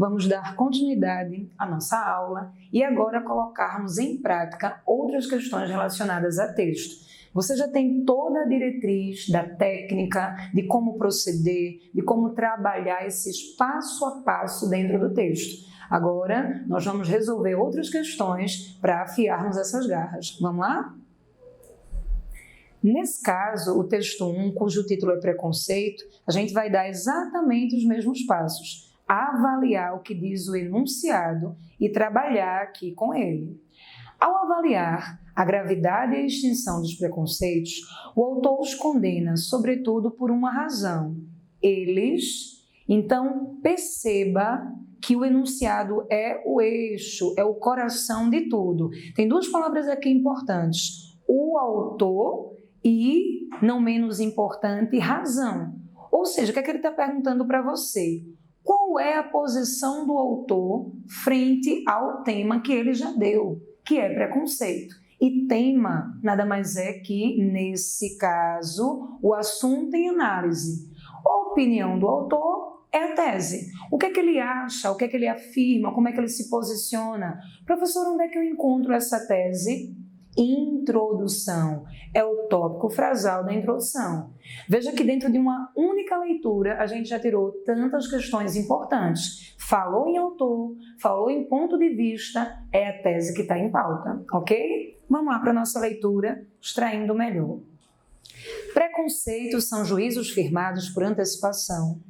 vamos dar continuidade à nossa aula e agora colocarmos em prática outras questões relacionadas a texto. Você já tem toda a diretriz da técnica, de como proceder, de como trabalhar esses passo a passo dentro do texto. Agora, nós vamos resolver outras questões para afiarmos essas garras. Vamos lá? Nesse caso, o texto 1, cujo título é Preconceito, a gente vai dar exatamente os mesmos passos. Avaliar o que diz o enunciado e trabalhar aqui com ele. Ao avaliar a gravidade e a extensão dos preconceitos, o autor os condena, sobretudo, por uma razão. Então, perceba que o enunciado é o eixo, é o coração de tudo. Tem duas palavras aqui importantes. O autor e, não menos importante, razão. Ou seja, o que é que ele está perguntando para você? Qual é a posição do autor frente ao tema que ele já deu, que é preconceito? E tema nada mais é que, nesse caso, o assunto em análise. A opinião do autor é a tese. O que é que ele acha, o que é que ele afirma, como é que ele se posiciona? Professor, onde é que eu encontro essa tese? Introdução. É o tópico frasal da introdução. Veja que dentro de uma única leitura a gente já tirou tantas questões importantes. Falou em autor, falou em ponto de vista, é a tese que está em pauta, ok? Vamos lá para a nossa leitura, extraindo o melhor. Preconceitos são juízos firmados por antecipação.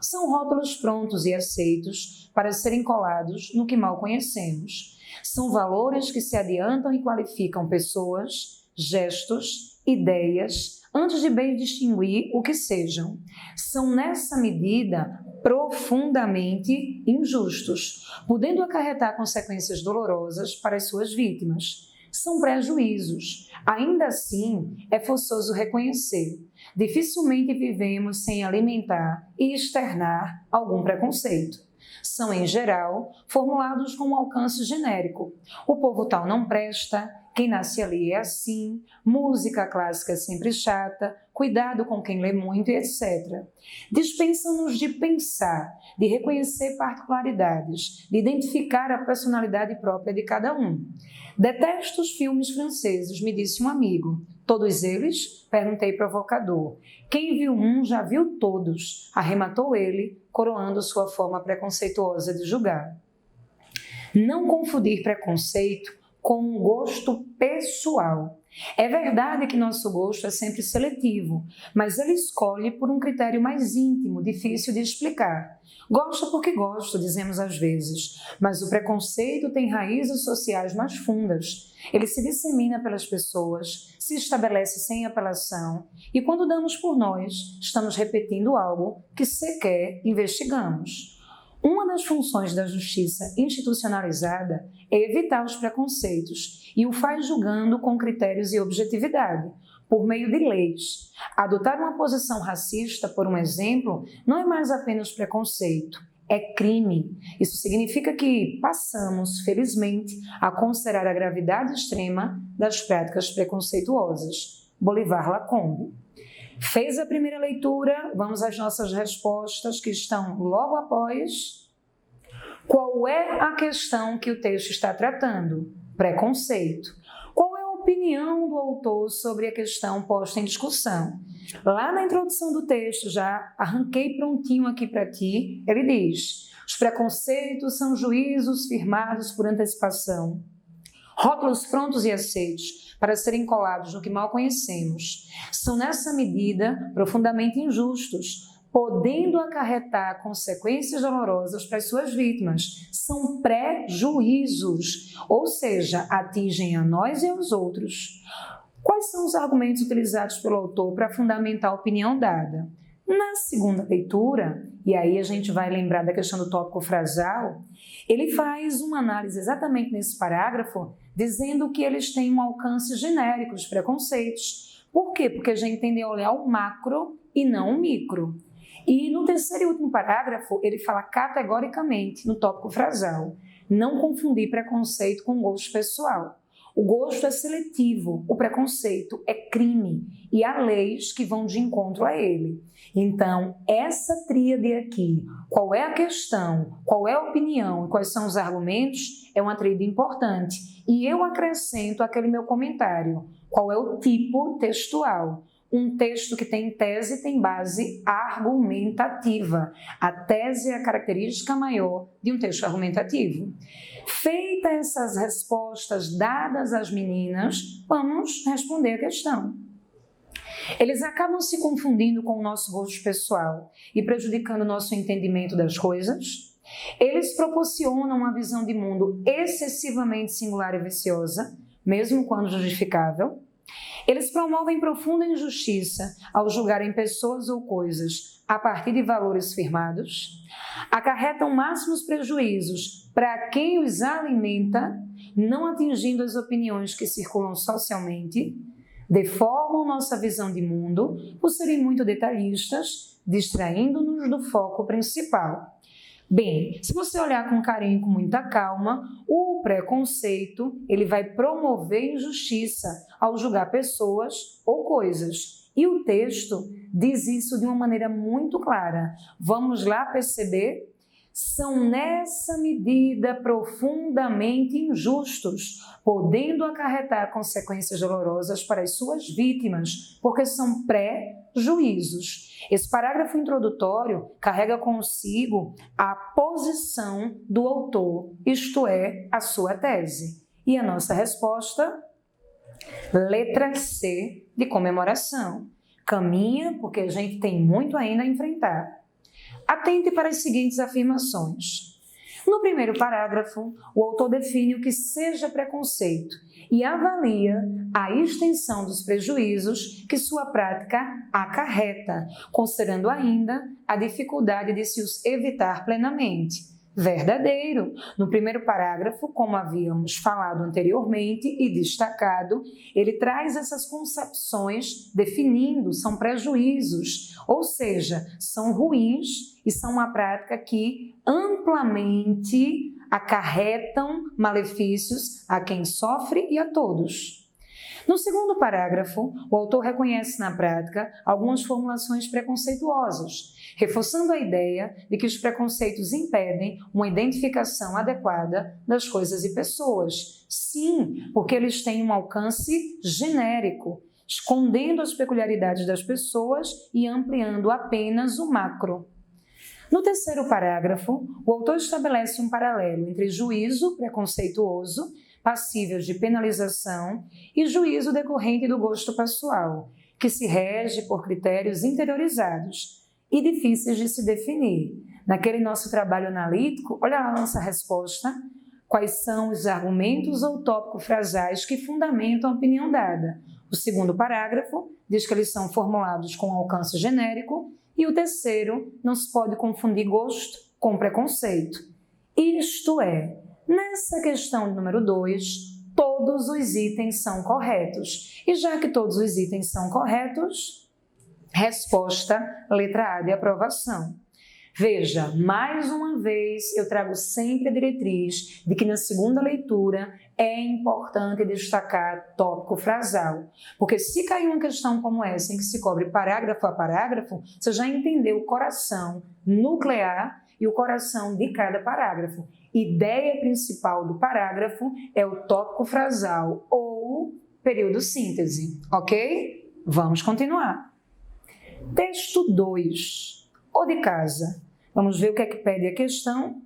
São rótulos prontos e aceitos para serem colados no que mal conhecemos. São valores que se adiantam e qualificam pessoas, gestos, ideias, antes de bem distinguir o que sejam. São, nessa medida, profundamente injustos, podendo acarretar consequências dolorosas para as suas vítimas. São prejuízos. Ainda assim, é forçoso reconhecer. Dificilmente vivemos sem alimentar e externar algum preconceito. São, em geral, formulados com um alcance genérico. O povo tal não presta, quem nasce ali é assim, música clássica é sempre chata, cuidado com quem lê muito e etc. Dispensam-nos de pensar, de reconhecer particularidades, de identificar a personalidade própria de cada um. Detesto os filmes franceses, me disse um amigo. Todos eles? Perguntei provocador. Quem viu um já viu todos, arrematou ele, coroando sua forma preconceituosa de julgar. Não confundir preconceito com um gosto pessoal. É verdade que nosso gosto é sempre seletivo, mas ele escolhe por um critério mais íntimo, difícil de explicar. Gosta porque gosto, dizemos às vezes, mas o preconceito tem raízes sociais mais fundas. Ele se dissemina pelas pessoas, se estabelece sem apelação, e quando damos por nós, estamos repetindo algo que sequer investigamos. Uma das funções da justiça institucionalizada é evitar os preconceitos e o faz julgando com critérios e objetividade, por meio de leis. Adotar uma posição racista, por um exemplo, não é mais apenas preconceito, é crime. Isso significa que passamos, felizmente, a considerar a gravidade extrema das práticas preconceituosas. Bolivar Lacombe. Fez a primeira leitura, vamos às nossas respostas que estão logo após. Qual é a questão que o texto está tratando? Preconceito. Qual é a opinião do autor sobre a questão posta em discussão? Lá na introdução do texto, já arranquei prontinho aqui para ti, ele diz: os preconceitos são juízos firmados por antecipação, rótulos prontos e aceitos para serem colados no que mal conhecemos. São, nessa medida, profundamente injustos, podendo acarretar consequências dolorosas para as suas vítimas. São prejuízos, ou seja, atingem a nós e aos outros. Quais são os argumentos utilizados pelo autor para fundamentar a opinião dada? Na segunda leitura, e aí a gente vai lembrar da questão do tópico frasal, ele faz uma análise exatamente nesse parágrafo, dizendo que eles têm um alcance genérico, os preconceitos. Por quê? Porque a gente tende a olhar o macro e não o micro. E no terceiro e último parágrafo, ele fala categoricamente, no tópico frasal, não confundir preconceito com gosto pessoal. O gosto é seletivo, o preconceito é crime e há leis que vão de encontro a ele. Então, essa tríade aqui, qual é a questão, qual é a opinião e quais são os argumentos, é uma tríade importante. E eu acrescento aquele meu comentário, qual é o tipo textual. Um texto que tem tese tem base argumentativa. A tese é a característica maior de um texto argumentativo. Feitas essas respostas dadas às meninas, vamos responder a questão. Eles acabam se confundindo com o nosso gosto pessoal e prejudicando o nosso entendimento das coisas. Eles proporcionam uma visão de mundo excessivamente singular e viciosa, mesmo quando justificável. Eles promovem profunda injustiça ao julgarem pessoas ou coisas a partir de valores firmados, acarretam máximos prejuízos para quem os alimenta, não atingindo as opiniões que circulam socialmente, deformam nossa visão de mundo por serem muito detalhistas, distraindo-nos do foco principal. Bem, se você olhar com carinho, com muita calma, o preconceito ele vai promover injustiça ao julgar pessoas ou coisas. E o texto diz isso de uma maneira muito clara. Vamos lá perceber? São nessa medida profundamente injustos, podendo acarretar consequências dolorosas para as suas vítimas, porque são pré-juízos. Esse parágrafo introdutório carrega consigo a posição do autor, isto é, a sua tese. E a nossa resposta? Letra C de comemoração. Caminha, porque a gente tem muito ainda a enfrentar. Atente para as seguintes afirmações. No primeiro parágrafo, o autor define o que seja preconceito e avalia a extensão dos prejuízos que sua prática acarreta, considerando ainda a dificuldade de se os evitar plenamente. Verdadeiro. No primeiro parágrafo, como havíamos falado anteriormente e destacado, ele traz essas concepções definindo, são prejuízos, ou seja, são ruins e são uma prática que amplamente acarretam malefícios a quem sofre e a todos. No segundo parágrafo, o autor reconhece na prática algumas formulações preconceituosas, reforçando a ideia de que os preconceitos impedem uma identificação adequada das coisas e pessoas. Sim, porque eles têm um alcance genérico, escondendo as peculiaridades das pessoas e ampliando apenas o macro. No terceiro parágrafo, o autor estabelece um paralelo entre juízo preconceituoso, passível de penalização, e juízo decorrente do gosto pessoal, que se rege por critérios interiorizados e difíceis de se definir. Naquele nosso trabalho analítico, olha lá a nossa resposta, quais são os argumentos ou tópicos frasais que fundamentam a opinião dada. O segundo parágrafo diz que eles são formulados com alcance genérico e o terceiro não se pode confundir gosto com preconceito. Isto é, nessa questão número 2, todos os itens são corretos. E já que todos os itens são corretos, resposta letra A de aprovação. Veja, mais uma vez eu trago sempre a diretriz de que na segunda leitura é importante destacar tópico frasal, porque se cair uma questão como essa em que se cobre parágrafo a parágrafo, você já entendeu o coração nuclear e o coração de cada parágrafo. Ideia principal do parágrafo é o tópico frasal ou período síntese, ok? Vamos continuar. Texto 2. O de casa. Vamos ver o que é que pede a questão.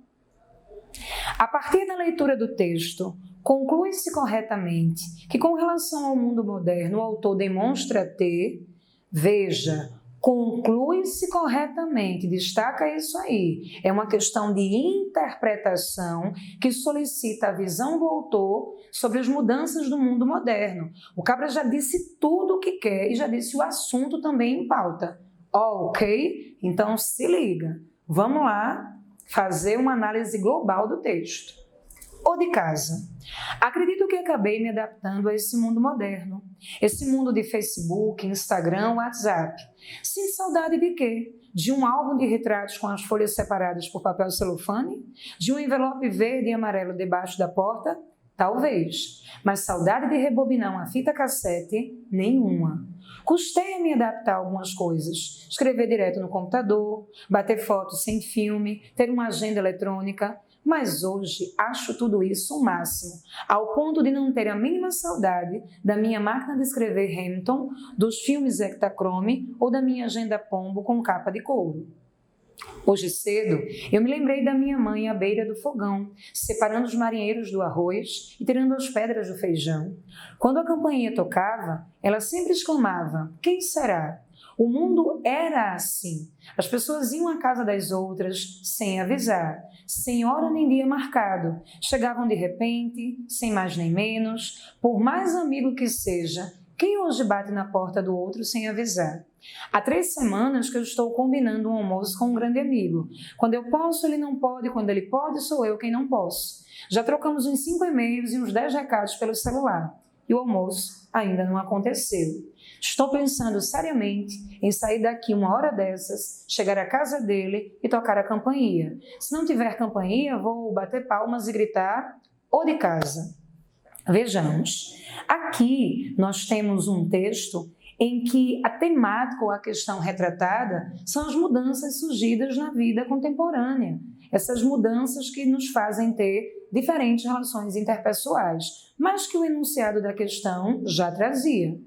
A partir da leitura do texto, conclui-se corretamente que, com relação ao mundo moderno, o autor demonstra ter, veja, conclui-se corretamente, destaca isso aí. É uma questão de interpretação que solicita a visão do autor sobre as mudanças do mundo moderno. O Cabra já disse tudo o que quer e já disse o assunto também em pauta. Ok? Então se liga. Vamos lá fazer uma análise global do texto. O de casa. Acredito que acabei me adaptando a esse mundo moderno. Esse mundo de Facebook, Instagram, WhatsApp. Sem saudade de quê? De um álbum de retratos com as folhas separadas por papel celofane? De um envelope verde e amarelo debaixo da porta? Talvez, mas saudade de rebobinar uma fita cassete, nenhuma. Custei a me adaptar a algumas coisas, escrever direto no computador, bater fotos sem filme, ter uma agenda eletrônica, mas hoje acho tudo isso o máximo, ao ponto de não ter a mínima saudade da minha máquina de escrever Hamilton, dos filmes Ektachrome ou da minha agenda Pombo com capa de couro. Hoje cedo, eu me lembrei da minha mãe à beira do fogão, separando os marinheiros do arroz e tirando as pedras do feijão. Quando a campainha tocava, ela sempre exclamava: "Quem será?" O mundo era assim. As pessoas iam à casa das outras sem avisar, sem hora nem dia marcado. Chegavam de repente, sem mais nem menos, por mais amigo que seja. Quem hoje bate na porta do outro sem avisar? Há 3 semanas que eu estou combinando um almoço com um grande amigo. Quando eu posso, ele não pode. Quando ele pode, sou eu quem não posso. Já trocamos uns 5 e-mails e uns 10 recados pelo celular. E o almoço ainda não aconteceu. Estou pensando seriamente em sair daqui uma hora dessas, chegar à casa dele e tocar a campainha. Se não tiver campainha, vou bater palmas e gritar: "Ô de casa!" Vejamos, aqui nós temos um texto em que a temática ou a questão retratada são as mudanças surgidas na vida contemporânea. Essas mudanças que nos fazem ter diferentes relações interpessoais, mas que o enunciado da questão já trazia.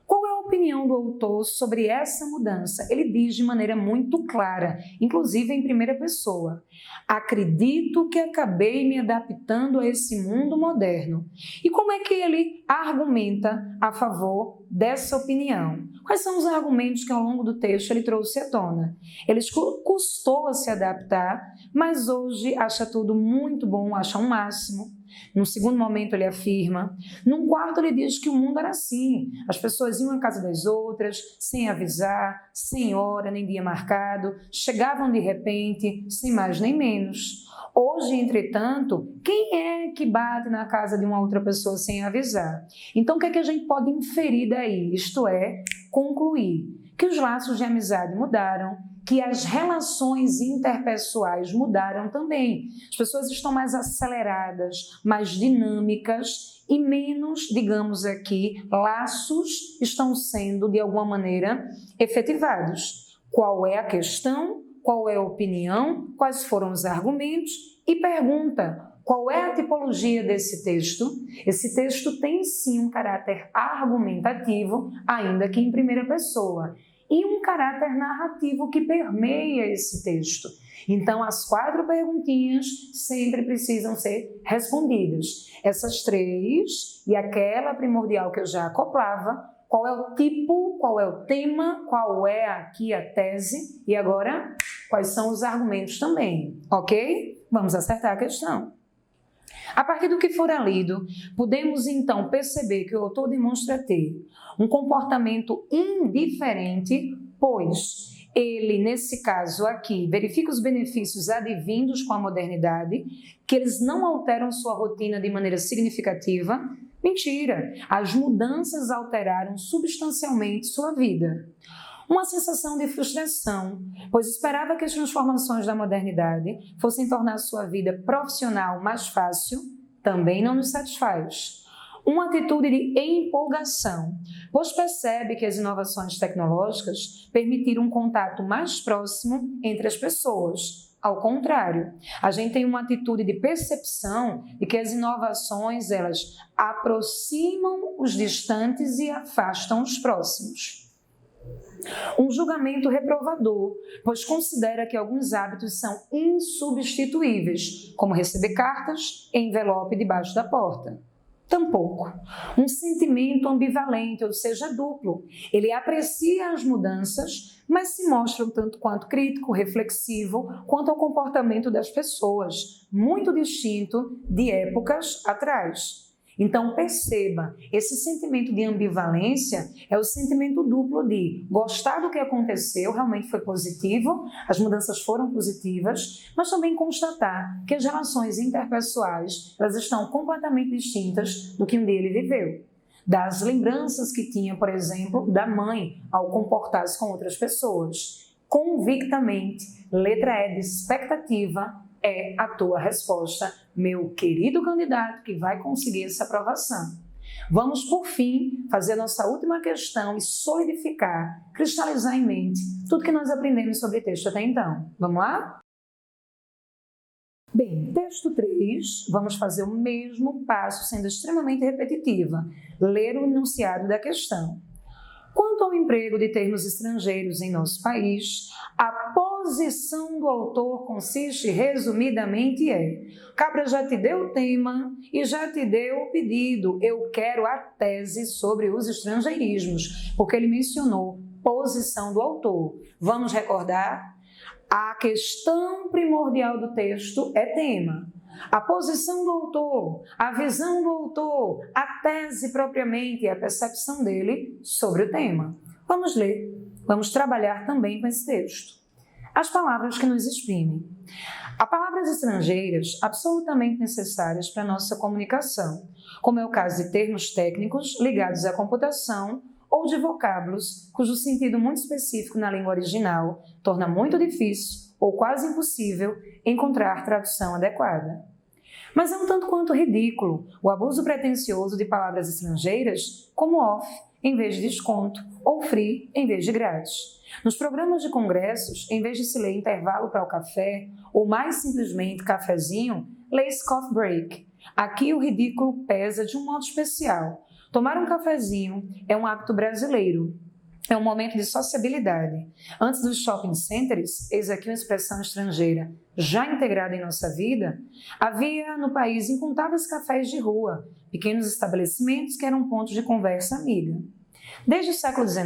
Qual é a opinião do autor sobre essa mudança? Ele diz de maneira muito clara, inclusive em primeira pessoa: "Acredito que acabei me adaptando a esse mundo moderno." E como é que ele argumenta a favor dessa opinião? Quais são os argumentos que ao longo do texto ele trouxe à tona? Ele custou a se adaptar, mas hoje acha tudo muito bom, acha um máximo. Num segundo momento ele afirma. Num quarto ele diz que o mundo era assim. As pessoas iam à casa das outras, sem avisar, sem hora nem dia marcado, chegavam de repente, sem mais nem menos. Hoje, entretanto, quem é que bate na casa de uma outra pessoa sem avisar? Então, o que é que a gente pode inferir daí? Isto é, concluir que os laços de amizade mudaram, que as relações interpessoais mudaram também. As pessoas estão mais aceleradas, mais dinâmicas e menos, digamos aqui, laços estão sendo, de alguma maneira, efetivados. Qual é a questão? Qual é a opinião? Quais foram os argumentos? E pergunta: qual é a tipologia desse texto? Esse texto tem sim um caráter argumentativo, ainda que em primeira pessoa, e um caráter narrativo que permeia esse texto. Então, as 4 perguntinhas sempre precisam ser respondidas. Essas 3 e aquela primordial que eu já acoplava: qual é o tipo, qual é o tema, qual é aqui a tese e agora quais são os argumentos também, ok? Vamos acertar a questão. A partir do que for lido, podemos então perceber que o autor demonstra ter um comportamento indiferente, pois ele, nesse caso aqui, verifica os benefícios advindos com a modernidade, que eles não alteram sua rotina de maneira significativa. Mentira! As mudanças alteraram substancialmente sua vida. Uma sensação de frustração, pois esperava que as transformações da modernidade fossem tornar sua vida profissional mais fácil, também não nos satisfaz. Uma atitude de empolgação, pois percebe que as inovações tecnológicas permitiram um contato mais próximo entre as pessoas. Ao contrário, a gente tem uma atitude de percepção de que as inovações, elas aproximam os distantes e afastam os próximos. Um julgamento reprovador, pois considera que alguns hábitos são insubstituíveis, como receber cartas em envelope debaixo da porta. Tampouco. Um sentimento ambivalente, ou seja, duplo. Ele aprecia as mudanças, mas se mostra um tanto quanto crítico, reflexivo, quanto ao comportamento das pessoas, muito distinto de épocas atrás. Então, perceba, esse sentimento de ambivalência é o sentimento duplo de gostar do que aconteceu, realmente foi positivo, as mudanças foram positivas, mas também constatar que as relações interpessoais, elas estão completamente distintas do que um dia ele viveu. Das lembranças que tinha, por exemplo, da mãe ao comportar-se com outras pessoas. Convictamente, letra E de expectativa, é a tua resposta, meu querido candidato que vai conseguir essa aprovação. Vamos, por fim, fazer a nossa última questão e solidificar, cristalizar em mente tudo que nós aprendemos sobre texto até então. Vamos lá? Bem, texto 3, vamos fazer o mesmo passo, sendo extremamente repetitiva. Ler o enunciado da questão. Quanto ao emprego de termos estrangeiros em nosso país, a posição do autor consiste, resumidamente, Capra já te deu o tema e já te deu o pedido. Eu quero a tese sobre os estrangeirismos, porque ele mencionou posição do autor. Vamos recordar? A questão primordial do texto é tema. A posição do autor, a visão do autor, a tese propriamente e a percepção dele sobre o tema. Vamos ler, vamos trabalhar também com esse texto. As palavras que nos exprimem. Há palavras estrangeiras absolutamente necessárias para a nossa comunicação, como é o caso de termos técnicos ligados à computação ou de vocábulos cujo sentido muito específico na língua original torna muito difícil ou quase impossível encontrar tradução adequada. Mas é um tanto quanto ridículo o abuso pretensioso de palavras estrangeiras como off em vez de desconto ou free em vez de grátis. Nos programas de congressos, em vez de se ler intervalo para o café ou mais simplesmente cafezinho, lê-se coffee break. Aqui o ridículo pesa de um modo especial. Tomar um cafezinho é um hábito brasileiro. É um momento de sociabilidade. Antes dos shopping centers, eis aqui uma expressão estrangeira já integrada em nossa vida, havia no país incontáveis cafés de rua, pequenos estabelecimentos que eram pontos de conversa amiga. Desde o século XIX,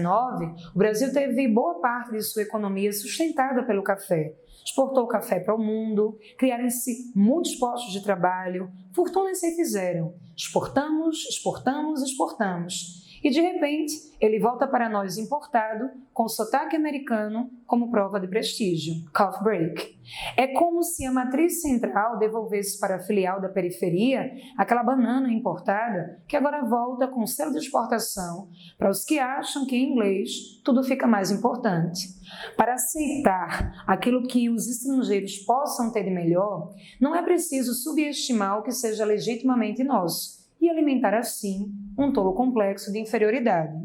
o Brasil teve boa parte de sua economia sustentada pelo café. Exportou café para o mundo, criaram-se muitos postos de trabalho, fortunas se fizeram. Exportamos, exportamos, exportamos. E, de repente, ele volta para nós importado, com sotaque americano como prova de prestígio. Coffee break. É como se a matriz central devolvesse para a filial da periferia aquela banana importada que agora volta com selo de exportação para os que acham que em inglês tudo fica mais importante. Para aceitar aquilo que os estrangeiros possam ter de melhor, não é preciso subestimar o que seja legitimamente nosso e alimentar assim um tolo complexo de inferioridade.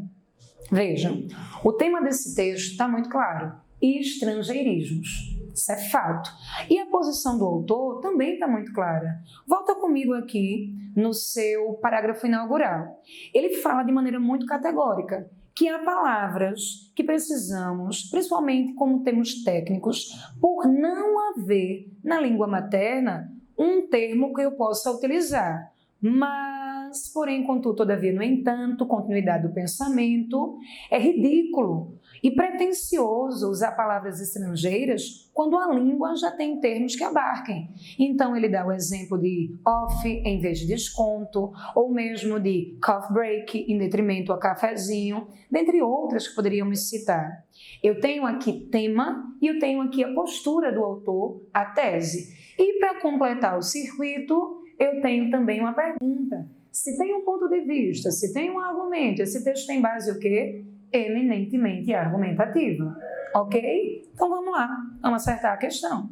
Vejam, o tema desse texto está muito claro: estrangeirismos. Isso é fato. E a posição do autor também está muito clara. Volta comigo aqui no seu parágrafo inaugural. Ele fala de maneira muito categórica que há palavras que precisamos, principalmente como termos técnicos, por não haver na língua materna um termo que eu possa utilizar. Mas, porém, contudo, todavia, no entanto, continuidade do pensamento, é ridículo e pretensioso usar palavras estrangeiras quando a língua já tem termos que abarquem. Então, ele dá o exemplo de off em vez de desconto, ou mesmo de coffee break em detrimento a cafezinho, dentre outras que poderíamos citar. Eu tenho aqui tema e eu tenho aqui a postura do autor, a tese. E para completar o circuito, eu tenho também uma pergunta. Se tem um ponto de vista, se tem um argumento, esse texto tem base o quê? Eminentemente argumentativa. Ok? Então vamos lá, vamos acertar a questão.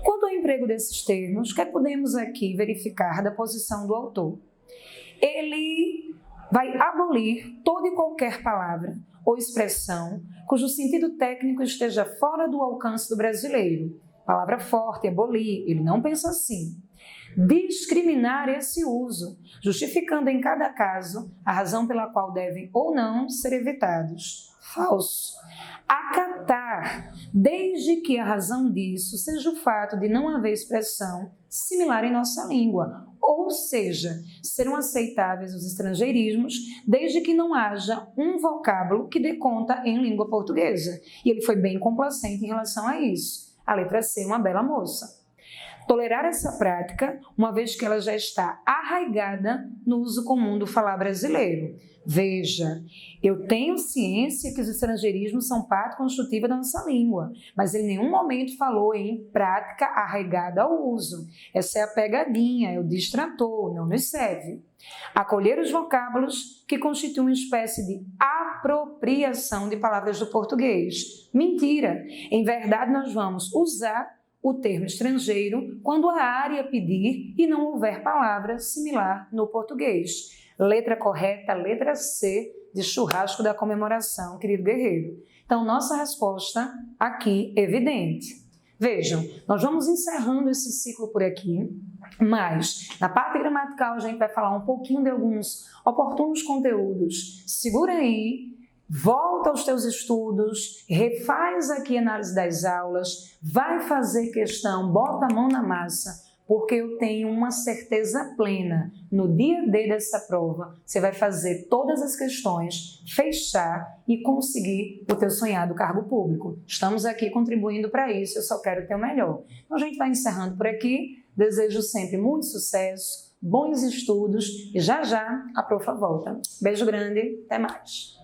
Quanto ao emprego desses termos, o que podemos aqui verificar da posição do autor? Ele vai abolir toda e qualquer palavra ou expressão cujo sentido técnico esteja fora do alcance do brasileiro. Palavra forte, abolir, ele não pensa assim. Discriminar esse uso, justificando em cada caso a razão pela qual devem ou não ser evitados. Falso. Acatar, desde que a razão disso seja o fato de não haver expressão similar em nossa língua, ou seja, serão aceitáveis os estrangeirismos desde que não haja um vocábulo que dê conta em língua portuguesa. E ele foi bem complacente em relação a isso. A letra C, uma bela moça. Tolerar essa prática, uma vez que ela já está arraigada no uso comum do falar brasileiro. Veja, eu tenho ciência que os estrangeirismos são parte constitutiva da nossa língua, mas ele em nenhum momento falou em prática arraigada ao uso. Essa é a pegadinha, é o distrator, não nos serve. Acolher os vocábulos que constituem uma espécie de apropriação de palavras do português. Mentira! Em verdade, nós vamos usar o termo estrangeiro quando a área pedir e não houver palavra similar no português. Letra correta, letra C, de churrasco da comemoração, querido guerreiro. Então, nossa resposta aqui é evidente. Vejam, nós vamos encerrando esse ciclo por aqui, mas na parte gramatical a gente vai falar um pouquinho de alguns oportunos conteúdos. Segura aí, volta aos teus estudos, refaz aqui a análise das aulas, vai fazer questão, bota a mão na massa, porque eu tenho uma certeza plena, no dia D dessa prova, você vai fazer todas as questões, fechar e conseguir o teu sonhado cargo público. Estamos aqui contribuindo para isso, eu só quero o teu melhor. Então a gente vai encerrando por aqui, desejo sempre muito sucesso, bons estudos e já já a profa volta. Beijo grande, até mais!